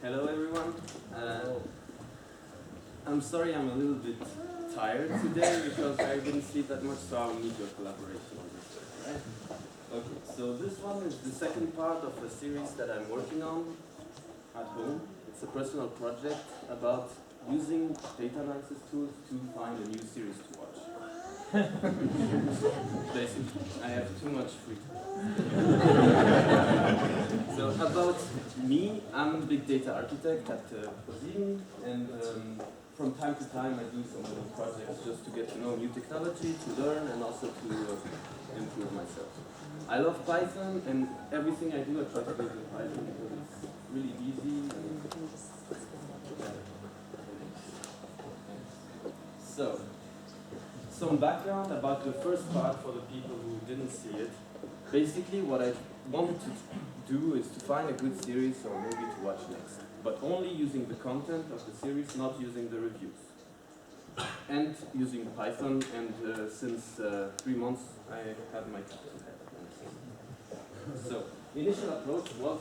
Hello everyone. I'm sorry I'm a little bit tired today because I didn't sleep that much, so I'll need your collaboration on this, right? Okay, so this one is the second part of a series that I'm working on at home. It's a personal project about using data analysis tools to find a new series to watch. Basically, I have too much free time. So about me, I'm a big data architect at Karim, and from time to time I do some little projects just to get to know new technology, to learn, and also to improve myself. I love Python, and everything I do I try to do in Python because it's really easy. So, some background about the first part for the people who didn't see it. Basically, what I wanted to do is to find a good series or movie to watch next, but only using the content of the series, not using the reviews. And using Python, and since 3 months I have my Python. So, the initial approach was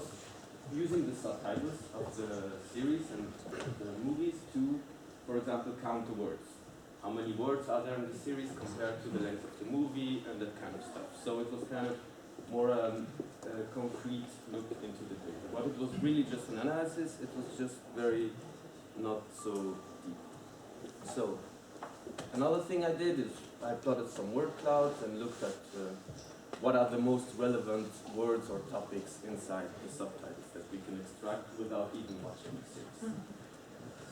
using the subtitles of the series and the movies to, for example, count the words. How many words are there in the series compared to the length of the movie and that kind of stuff. So it was kind of more a concrete look into the data. But it was really just an analysis, it was just very not so deep. So another thing I did is I plotted some word clouds and looked at what are the most relevant words or topics inside the subtitles that we can extract without even watching the series.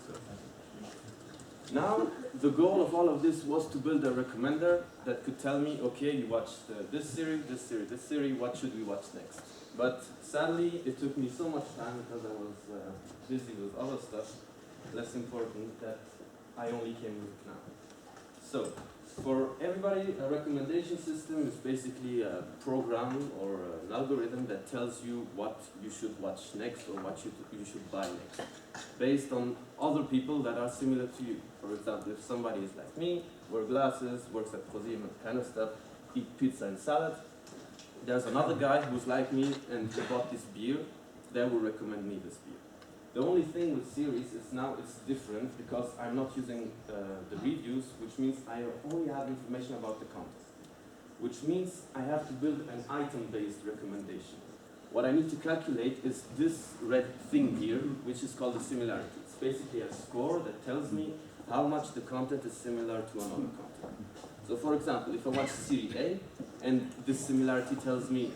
So, now, the goal of all of this was to build a recommender that could tell me, okay, you watched this series, this series, this series, what should we watch next? But sadly, it took me so much time because I was busy with other stuff, less important, that I only came with it now. So, for everybody, a recommendation system is basically a program or an algorithm that tells you what you should watch next or what you should buy next, based on other people that are similar to you. For example, if somebody is like me, wears glasses, works at Karim, kind of stuff, eat pizza and salad, there's another guy who's like me and he bought this beer, they will recommend me this beer. The only thing with series is now it's different because I'm not using the reviews, which means I only have information about the content. Which means I have to build an item-based recommendation. What I need to calculate is this red thing here, which is called the similarity. It's basically a score that tells me how much the content is similar to another content. So for example, if I watch Series A, and this similarity tells me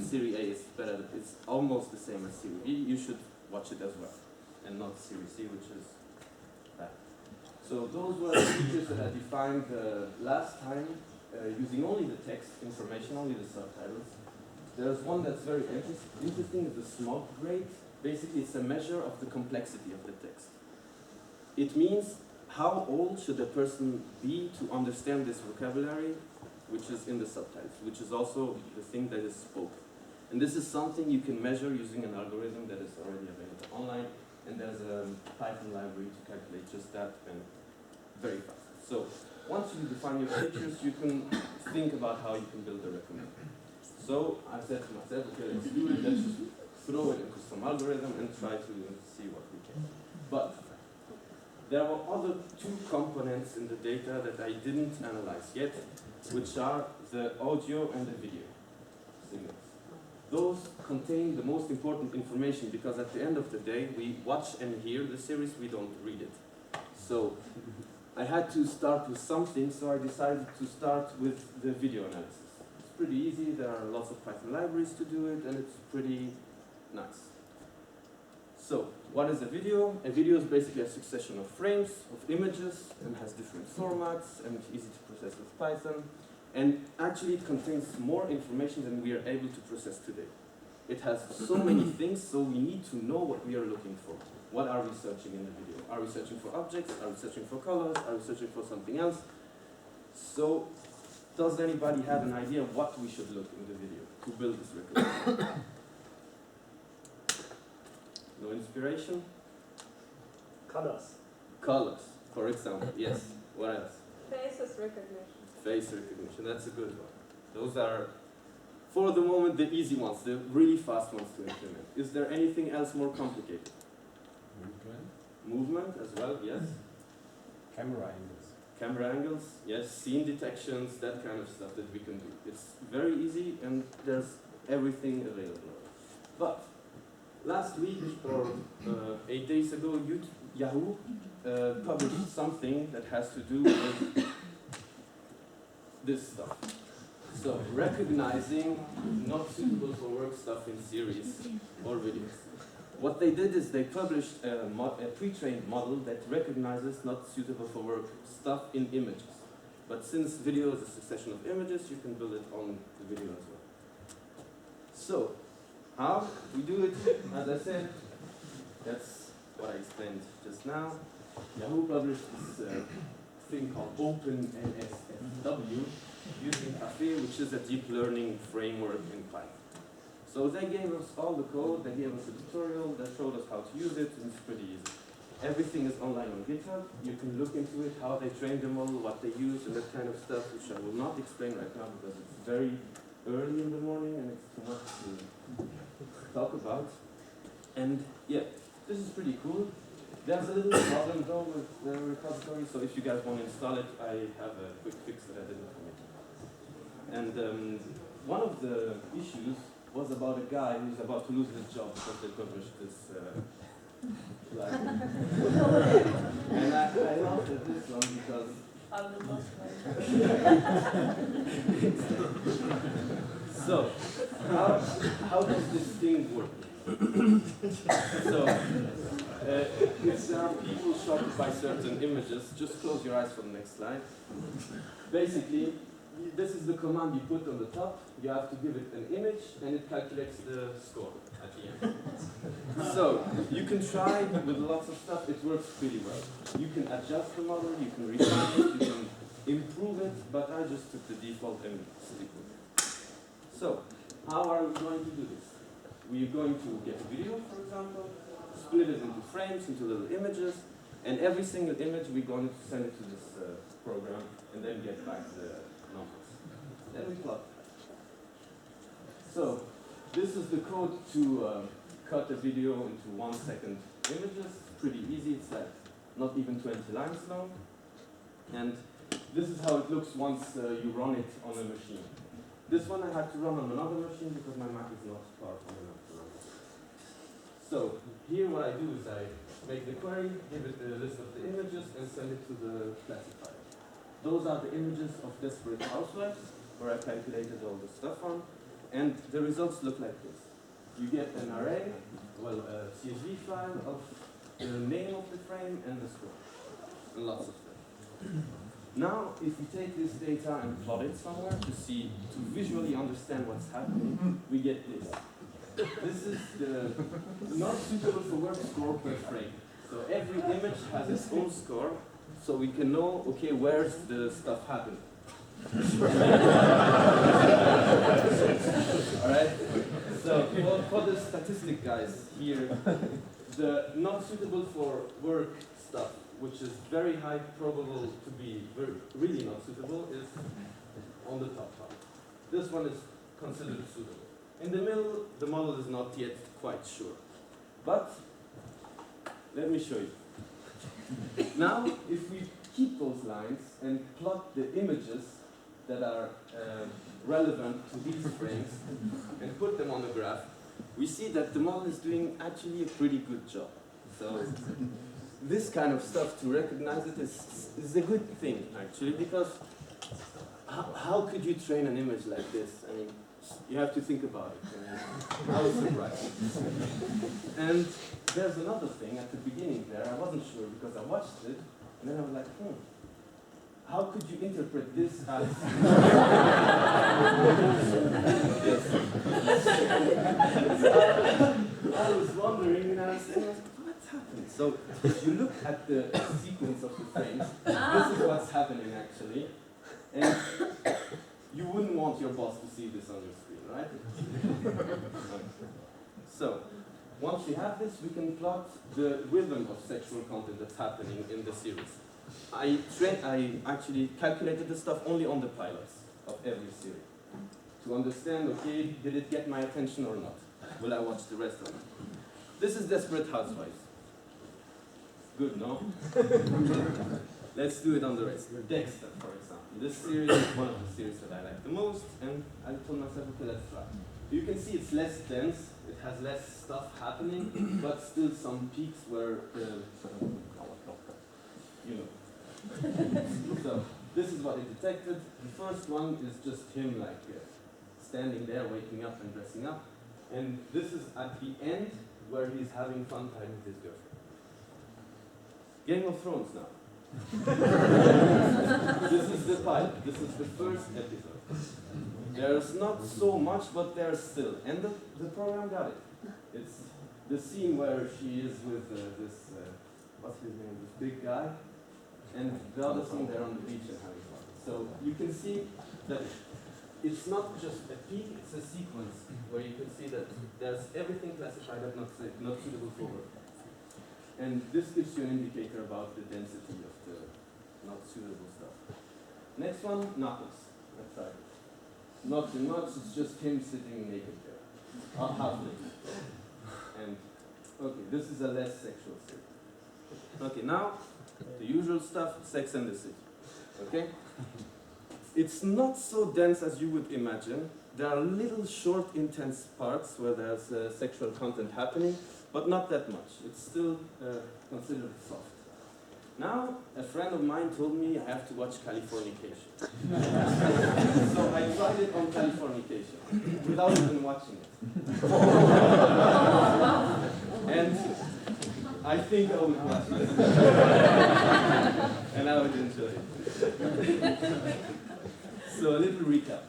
Series A is better, it's almost the same as Series B, you should watch it as well, and not Series C, which is bad. So those were the features that I defined last time, using only the text information, only the subtitles. There's one that's very interesting, is the smog grade. Basically, it's a measure of the complexity of the text. It means how old should a person be to understand this vocabulary, which is in the subtitles, which is also the thing that is spoken. And this is something you can measure using an algorithm that is already available online, and there's a Python library to calculate just that, and very fast. So once you define your features, you can think about how you can build a recommender. So I said to myself, okay, let's do it, let's just throw it into some algorithm and try to see what we can. But there were other two components in the data that I didn't analyze yet, which are the audio and the video signals. Those contain the most important information because at the end of the day, we watch and hear the series, we don't read it. So I had to start with something, so I decided to start with the video analysis. It's pretty easy, there are lots of Python libraries to do it, and it's pretty nice. So, what is a video? A video is basically a succession of frames, of images, and has different formats, and it's easy to process with Python. And actually it contains more information than we are able to process today. It has so many things, so we need to know what we are looking for. What are we searching in the video? Are we searching for objects? Are we searching for colors? Are we searching for something else? So, does anybody have an idea of what we should look in the video to build this recommendation? No inspiration? Colors. Colors, for example, yes. What else? Faces recognition. Face recognition, that's a good one. Those are, for the moment, the easy ones, the really fast ones to implement. Is there anything else more complicated? element as well, yes. Camera angles. Camera angles, yes. Scene detections, that kind of stuff that we can do. It's very easy and there's everything available. But last week or 8 days ago, Yahoo published something that has to do with this stuff. So, recognizing not suitable for work stuff in series or videos. What they did is they published a pre-trained model that recognizes not suitable for work stuff in images. But since video is a succession of images, you can build it on the video as well. So, how we do it, as I said, that's what I explained just now. Yahoo published this thing called OpenNSFW using Café, which is a deep learning framework in Python. So they gave us all the code, they gave us a tutorial that showed us how to use it, and it's pretty easy. Everything is online on GitHub. You can look into it, how they trained the model, what they use, and that kind of stuff, which I will not explain right now because it's very early in the morning and it's too much to talk about. And yeah, this is pretty cool. There's a little problem though with the repository, so if you guys want to install it, I have a quick fix that I didn't commit. And one of the issues was about a guy who's about to lose his job because they published this library. And I laughed at this one because so, how does this thing work? So, if there are people shocked by certain images, just close your eyes for the next slide. Basically, this is the command you put on the top. You have to give it an image, and it calculates the score at the end. So, you can try with lots of stuff. It works pretty well. You can adjust the model, you can refine it, you can improve it, but I just took the default and stick with it. So, how are we going to do this? We're going to get a video, for example, split it into frames, into little images, and every single image we're going to send it to this program, and then get back the numbers. Then we plot. So, this is the code to cut a video into 1 second images. Pretty easy, it's like not even 20 lines long. And this is how it looks once you run it on a machine. This one I had to run on another machine because my Mac is not powerful enough to run it. So, here what I do is I make the query, give it a list of the images, and send it to the classifier. Those are the images of Desperate Housewives, where I calculated all the stuff on, and the results look like this. You get an array, well, a CSV file of the name of the frame and the score, and lots of stuff. Now, if we take this data and plot it somewhere to visually understand what's happening, we get this. This is the not suitable for work score per frame. So every image has its own score, so we can know, okay, where's the stuff happening. Alright? So for the statistic guys here, the not suitable for work stuff, which is very high probable to be really not suitable, is on the top part. This one is considered suitable. In the middle, the model is not yet quite sure. But, let me show you. Now, if we keep those lines and plot the images that are relevant to these frames and put them on the graph, we see that the model is doing actually a pretty good job. So, this kind of stuff, to recognize it is a good thing, actually, because how could you train an image like this? I mean, you have to think about it. I was surprised. And there's another thing at the beginning there, I wasn't sure because I watched it, and then I was like, how could you interpret this as... I was wondering, and I was saying, what's happening? So, if you look at the sequence of the frames, this is what's happening actually. And you wouldn't want your boss to see this on your screen, right? So, once we have this, we can plot the rhythm of sexual content that's happening in the series. I actually calculated this stuff only on the pilots of every series to understand, okay, did it get my attention or not? Will I watch the rest of it? This is Desperate Housewives. Good, no? Let's do it on the rest. Dexter, for example. This series is one of the series that I like the most, and I told myself, okay, let's try. You can see it's less dense, it has less stuff happening, but still some peaks where you know. So this is what it detected. The first one is just him like standing there, waking up and dressing up. And this is at the end where he's having fun time with his girlfriend. Game of Thrones now. This is the pilot. This is the first episode. There's not so much, but there's still. And the program got it. It's the scene where she is with this, what's his name, this big guy. And the other scene there on the beach and having fun. So you can see that it's not just a peak, it's a sequence where you can see that there's everything classified as not suitable for work. And this gives you an indicator about the density of the not suitable stuff. Next one, Knuckles. Let's try it. Not too much, it's just him sitting naked there. Half naked. And, okay, this is a less sexual scene. Okay, now, the usual stuff, Sex and the City. Okay? It's not so dense as you would imagine. There are little short, intense parts where there's sexual content happening, but not that much. It's still considered soft. Now, a friend of mine told me I have to watch Californication. So I tried it on Californication, without even watching it. And I think I would watch it. And I would enjoy it. So a little recap.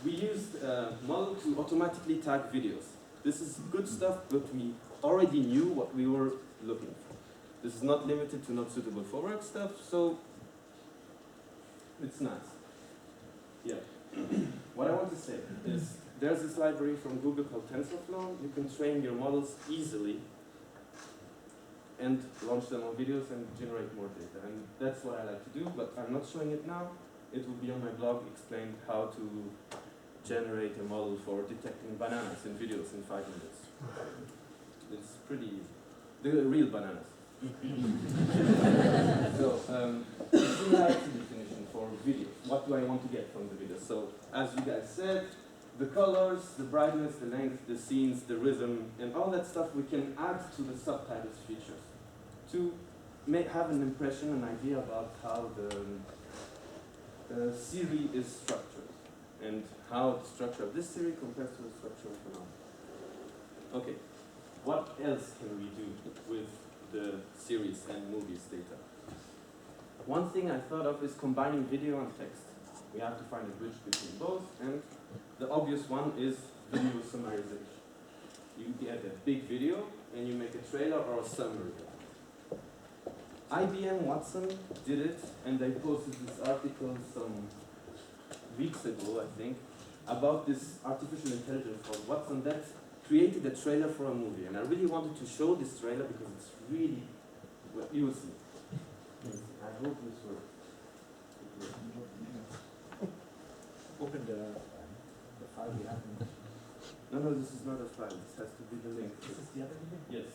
We used a model to automatically tag videos. This is good stuff, but we already knew what we were looking for. This is not limited to not suitable for work stuff, so it's nice. Yeah. What I want to say is there's this library from Google called TensorFlow. You can train your models easily and launch them on videos and generate more data. And that's what I like to do, but I'm not showing it now. It will be on my blog explained how to generate a model for detecting bananas in videos in 5 minutes. It's pretty easy. The real bananas. So, similarity definition for video. What do I want to get from the video? So, as you guys said, the colors, the brightness, the length, the scenes, the rhythm, and all that stuff we can add to the subtitles features to have an impression, an idea about how the series is structured and how the structure of this series compares to the structure of another. Okay, what else can we do with the series and movies data? One thing I thought of is combining video and text. We have to find a bridge between both, and the obvious one is video summarization. You get a big video and you make a trailer or a summary. IBM Watson did it, and they posted this article some weeks ago, I think, about this artificial intelligence called Watson that created a trailer for a movie. And I really wanted to show this trailer because it's really, well, you will see. I hope this works. Open the file we have. No, this is not a file. This has to be the link. This is the other link? Yes.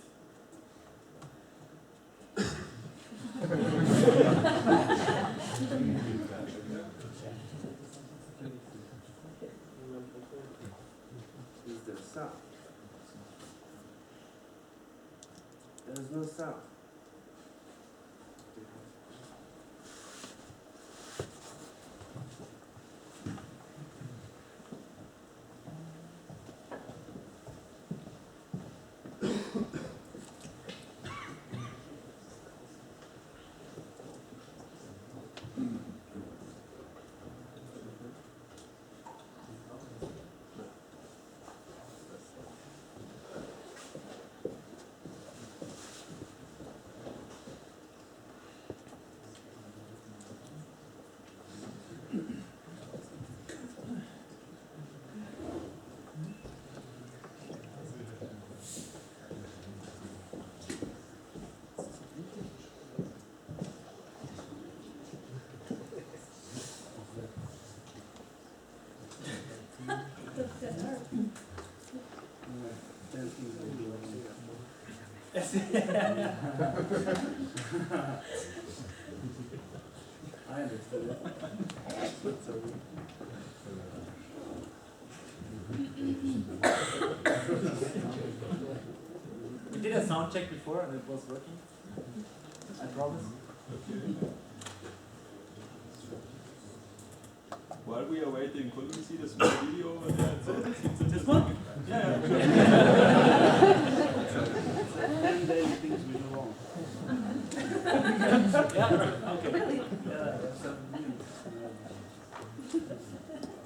Is there sound? There's no sound. Yes. I understood it. But so we did a sound check before and it was working. I promise. While we are waiting, could we see the small video over there? This one? Yeah. 10 daily things we do wrong. Yeah, okay. Yeah, that's 7 minutes.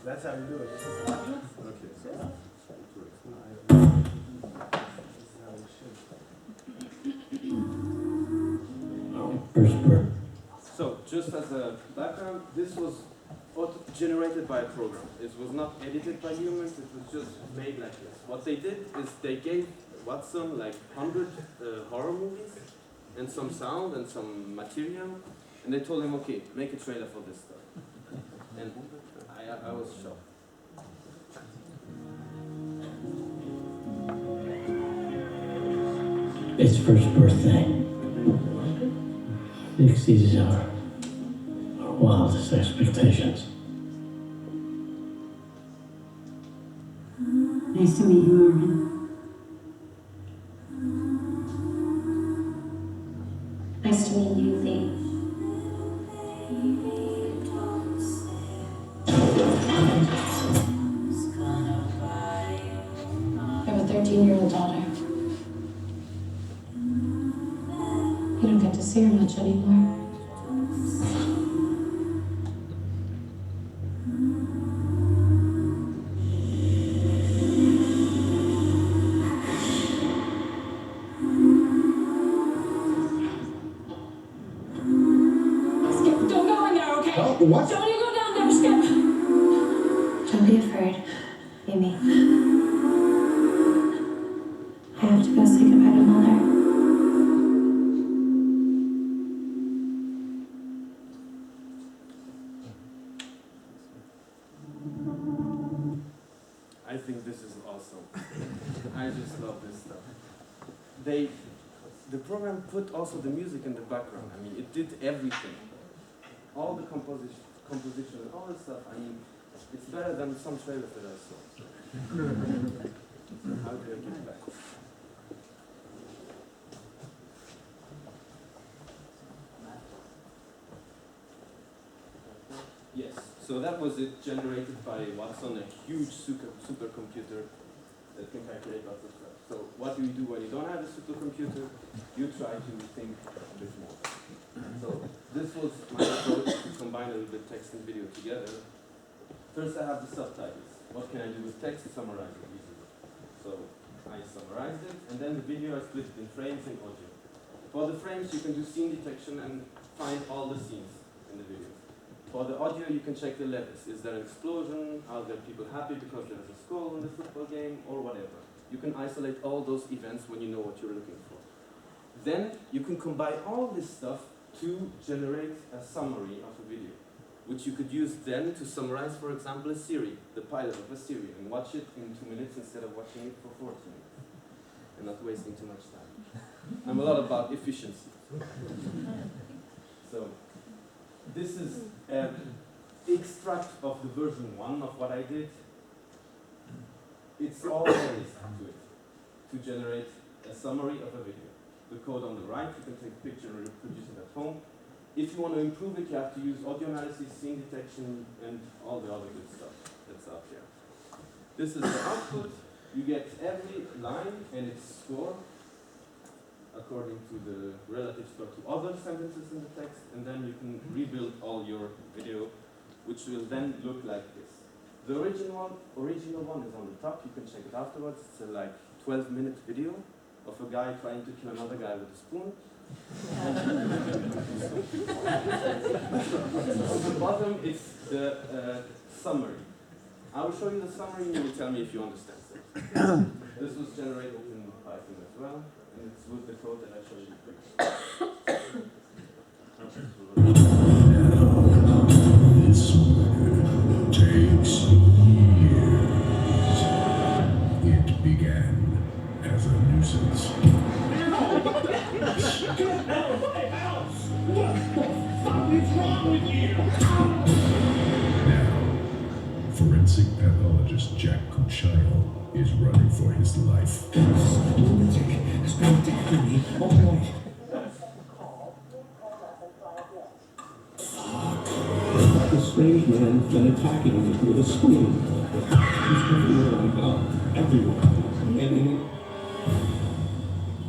That's how we do it. This is how we Okay. So, just as a background, this was generated by a program. It was not edited by humans, it was just made like this. What they did is they gave Watson like 100 horror movies and some sound and some material, and they told him, okay, make a trailer for this stuff. And I was shocked. Its first birthday exceeds our wildest expectations. Nice to meet you, Morgan. Nice to meet you, Lee. I have a 13-year-old daughter. You don't get to see her much anymore. Skip, don't go in there, okay? Oh, what? Don't you go down there, Skip! Don't be afraid, Amy. I have to go say goodbye to Mother. I think this is awesome. I just love this stuff. The program put also the music in the background. I mean, it did everything. All the composition and all the stuff. I mean, it's better than some trailers that I saw. So how do I get back? Yes, so that was it, generated by Watson, a huge supercomputer that can calculate lots of stuff. So what do you do when you don't have a supercomputer? You try to think a bit more. So this was my approach to combine a little bit text and video together. First I have the subtitles. What can I do with text? Summarize it easily. So I summarized it, and then the video I split it in frames and audio. For the frames you can do scene detection and find all the scenes in the video. For the audio, you can check the levels. Is there an explosion? Are there people happy because there's a score in the football game? Or whatever. You can isolate all those events when you know what you're looking for. Then you can combine all this stuff to generate a summary of a video, which you could use then to summarize, for example, a series, the pilot of a series, and watch it in 2 minutes instead of watching it for 40 minutes, and not wasting too much time. I'm a lot about efficiency. So, this is an extract of the version 1 of what I did. It's all there is to it, to generate a summary of a video. The code on the right, you can take a picture and reproduce it at home. If you want to improve it, you have to use audio analysis, scene detection, and all the other good stuff that's out there. This is the output. You get every line and its score according to the relative score to other sentences in the text, and then you can rebuild all your video, which will then look like this. The original one is on the top. You can check it afterwards. It's a like 12-minute video of a guy trying to kill another guy with a spoon. On the bottom is the summary. I will show you the summary and you will tell me if you understand it. This was generated in Python as well, and it's with the code that I showed you previously. This murder takes years. It began as a nuisance. Now, forensic pathologist Jack Kuchail is running for his life. This lunatic has been attacking me all night. The strange man has been attacking me with a spoon. He's everywhere I go. Everywhere. And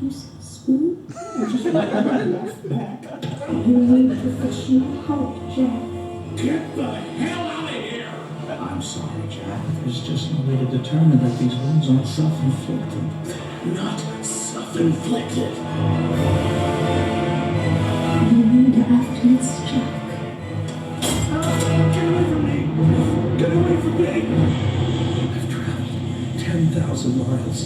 You said spoon? I just walked back. You need professional help, Jack. Get the hell out of here! I'm sorry, Jack. There's just no way to determine that these wounds aren't self-inflicted. Not self-inflicted. You need afterwards, Jack. Get away from me! Get away from me! I've traveled 10,000 miles.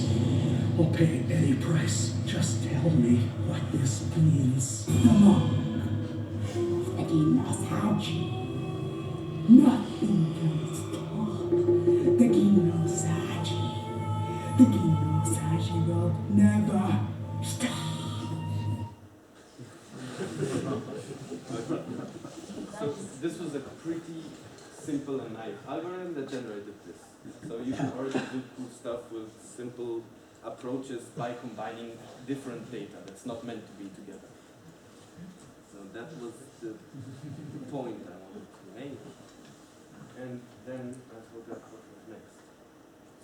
I'll pay any price. Just tell me what this means. No. Again, Masaji. Nothing can stop the Gino Saji. The Gino Saji will never stop. So this was a pretty simple and naive algorithm that generated this. So you can already do cool stuff with simple approaches by combining different data that's not meant to be together. So that was the point I wanted to make. And then I forgot what was next.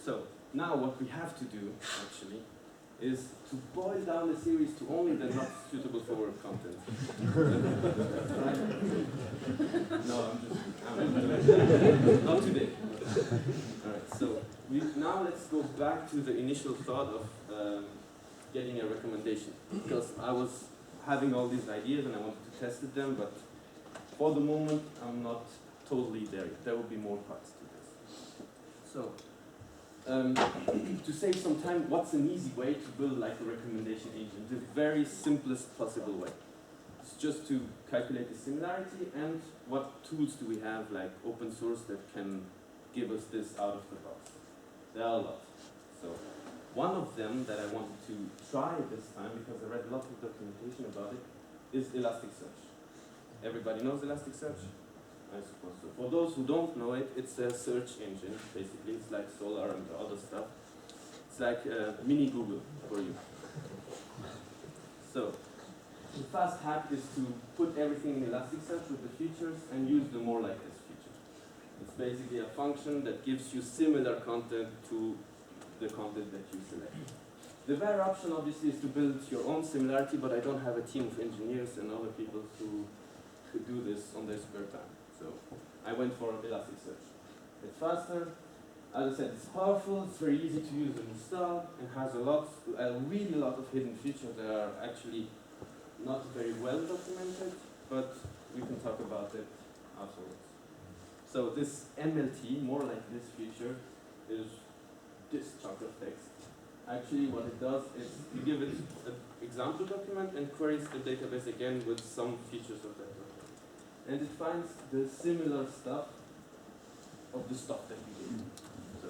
So now what we have to do, actually, is to boil down the series to only the not suitable for work content. Right? No, I'm not today. Alright, so now let's go back to the initial thought of getting a recommendation. Because I was having all these ideas and I wanted to test them, but for the moment I'm not totally there yet. There will be more parts to this. So, to save some time, what's an easy way to build like a recommendation engine? The very simplest possible way. It's just to calculate the similarity and what tools do we have, like open source, that can give us this out of the box. There are a lot. So one of them that I wanted to try this time, because I read lots of documentation about it, is Elasticsearch. Everybody knows Elasticsearch? I suppose so. For those who don't know it, it's a search engine, basically. It's like Solar and the other stuff. It's like a mini Google for you. So, the fast hack is to put everything in Elasticsearch with the features and use the more like this feature. It's basically a function that gives you similar content to the content that you select. The better option, obviously, is to build your own similarity, but I don't have a team of engineers and other people who could do this on their spare time. So I went for Elasticsearch. It's faster, as I said, it's powerful, it's very easy to use and install, and has a really lot of hidden features that are actually not very well documented, but we can talk about it afterwards. So this MLT, more like this feature, is this chunk of text. Actually what it does is you give it an example document and queries the database again with some features of that document. And it finds the similar stuff of the stuff that you did. So,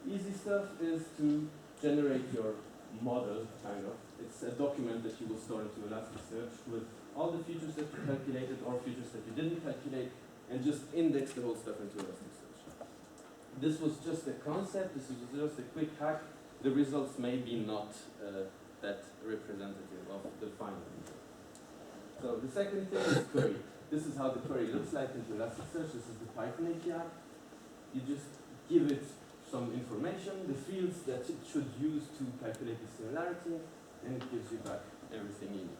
easy stuff is to generate your model, kind of. It's a document that you will store into Elasticsearch with all the features that you calculated or features that you didn't calculate, and just index the whole stuff into Elasticsearch. This was just a concept, this was just a quick hack. The results may be not that representative of the final result. So the second thing is query. This is how the query looks like into Elasticsearch. This is the Python API. You just give it some information, the fields that it should use to calculate the similarity, and it gives you back everything you need.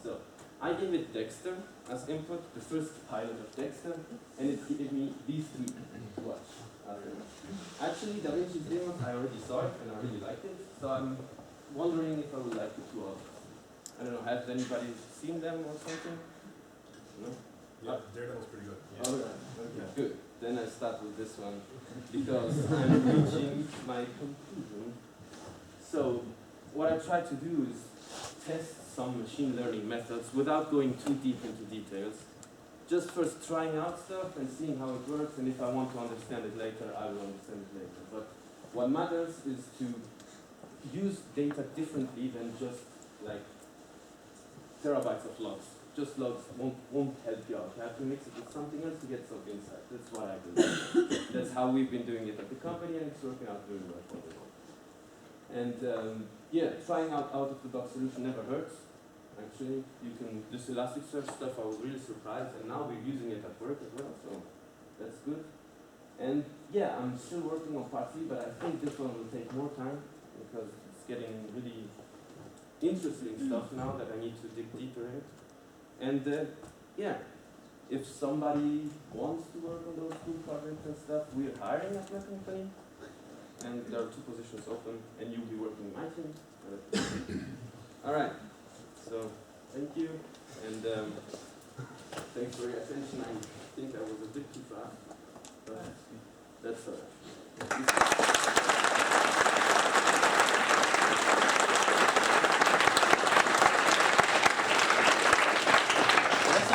So I gave it Dexter as input, the first pilot of Dexter, and it gave me these three to watch. Actually, Da Vinci's demos, I already saw it and I really liked it, so I'm wondering if I would like the two others. I don't know, has anybody seen them or something? No? Yeah, their demo's pretty good. Yeah. Alright, okay, good. Then I start with this one, because I'm reaching my conclusion. So, what I try to do is test some machine learning methods without going too deep into details. Just first trying out stuff and seeing how it works, and if I want to understand it later, I will understand it later. But what matters is to use data differently than just like terabytes of logs. just logs won't help you out. You have to mix it with something else to get some insight. That's what I've been doing. That's how we've been doing it at the company, and it's working out really well for everyone. And yeah, trying out of-the-box solution never hurts. Actually, you can, this Elasticsearch stuff, I was really surprised, and now we're using it at work as well, so that's good. And yeah, I'm still working on part 3, but I think this one will take more time because it's getting really interesting stuff now that I need to dig deeper in. And yeah, if somebody wants to work on those cool projects and stuff, we're hiring at my company, and there are 2 positions open, and you'll be working in my team. All right. So, thank you, and thanks for your attention. I think I was a bit too fast, but that's all right.